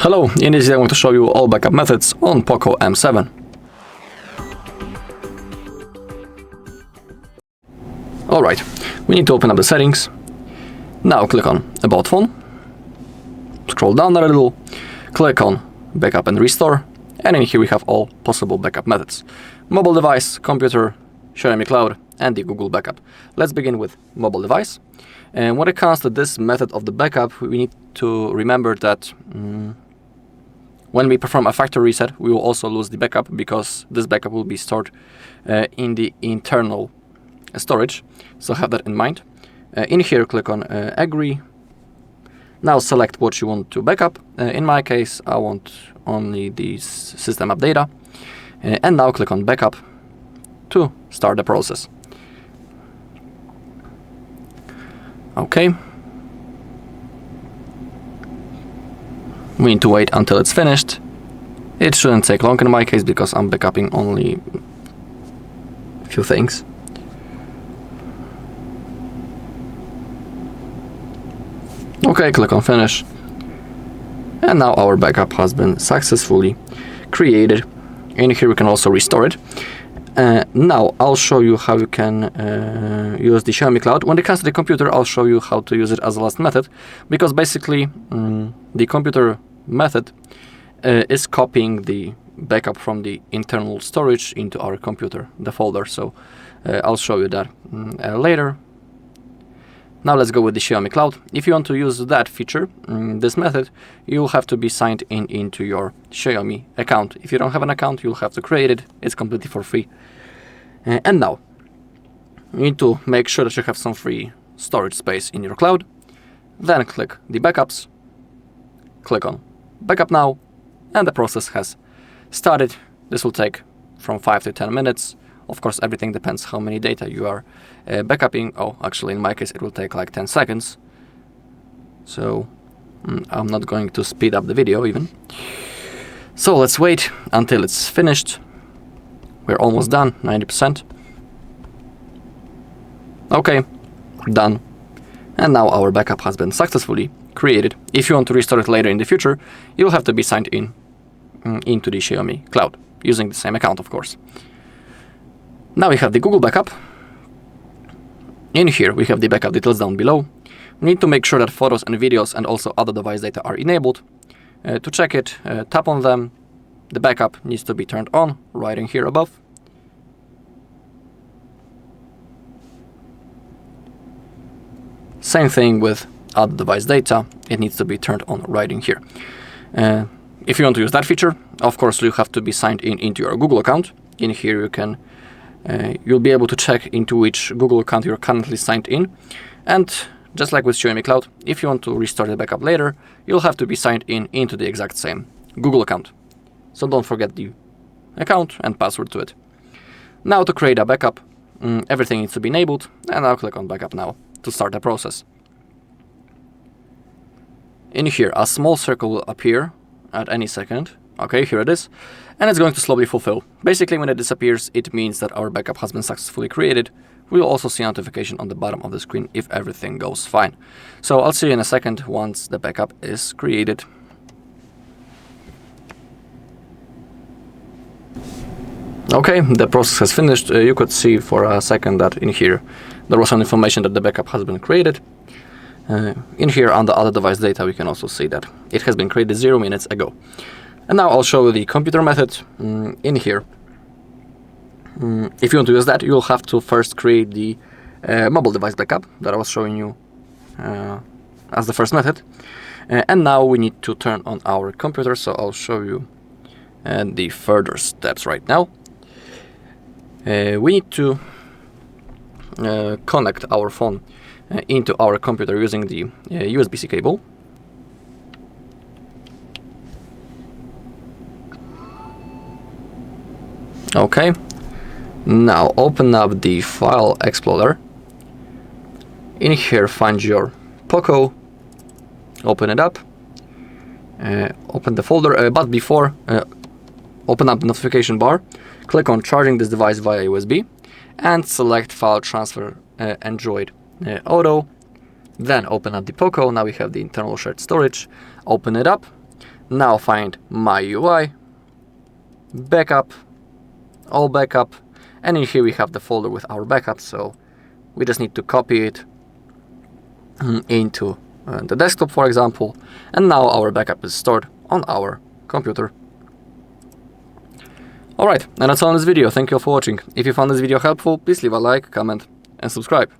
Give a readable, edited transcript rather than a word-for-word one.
Hello, in this video I want to show you all backup methods on POCO M7. Alright, we need to open up the settings. Now click on About Phone, scroll down a little, click on Backup and Restore, and in here we have all possible backup methods. Mobile device, computer, Xiaomi Cloud, and the Google backup. Let's begin with mobile device. And when it comes to this method of the backup, we need to remember that when we perform a factory reset, we will also lose the backup because this backup will be stored in the internal storage. So have that in mind. In here, click on Agree. Now select what you want to backup. In my case, I want only the system app data. And now click on Backup to start the process. Okay. We need to wait until it's finished. It shouldn't take long in my case because I'm backupping only a few things. Okay, click on Finish. And now our backup has been successfully created. In here we can also restore it. Now I'll show you how you can use the Xiaomi Cloud. When it comes to the computer, I'll show you how to use it as a last method, because basically the computer method is copying the backup from the internal storage into our computer, the folder. So I'll show you that later. Now let's go with the Xiaomi Cloud. If you want to use that feature, this method, you'll have to be signed in into your Xiaomi account. If you don't have an account, you'll have to create it. It's completely for free. And now, you need to make sure that you have some free storage space in your cloud. Then click the backups, click on Backup Now, and the process has started. This will take from 5 to 10 minutes. Of course, everything depends how many data you are backupping. Oh, actually, in my case, it will take like 10 seconds. So I'm not going to speed up the video even. So let's wait until it's finished. We're almost done, 90%. Okay, done. And now our backup has been successfully created. If you want to restore it later in the future, you'll have to be signed in into the Xiaomi Cloud, using the same account, of course. Now we have the Google backup. In here we have the backup details down below. We need to make sure that photos and videos and also other device data are enabled. To check it, tap on them. The backup needs to be turned on, right in here above. Same thing with other device data. It needs to be turned on right in here. If you want to use that feature, of course you have to be signed in into your Google account. In here you can you'll be able to check into which Google account you're currently signed in. And just like with Xiaomi Cloud, if you want to restore the backup later, you'll have to be signed in into the exact same Google account. So don't forget the account and password to it. Now to create a backup, everything needs to be enabled, and I'll click on Backup Now to start the process. In here, a small circle will appear at any second. Okay, here it is. And it's going to slowly fulfill. Basically, when it disappears, it means that our backup has been successfully created. We will also see a notification on the bottom of the screen if everything goes fine. So I'll see you in a second once the backup is created. Okay, the process has finished. You could see for a second that in here there was some information that the backup has been created. In here on the other device data, we can also see that it has been created 0 minutes ago. And now I'll show you the computer method in here. If you want to use that, you'll have to first create the mobile device backup that I was showing you as the first method. And now we need to turn on our computer, so I'll show you the further steps right now. We need to connect our phone into our computer using the USB-C cable. Okay, now open up the File Explorer. In here find your POCO, open it up, open the folder, but before open up the notification bar, click on Charging this device via USB and select File Transfer Android Auto. Then open up the POCO. Now we have the internal shared storage. Open it up. Now find My UI, Backup, All Backup, and in here we have the folder with our backup, so we just need to copy it into the desktop, for example, and now our backup is stored on our computer. Alright, and that's all in this video. Thank you all for watching. If you found this video helpful, please leave a like, comment, and subscribe.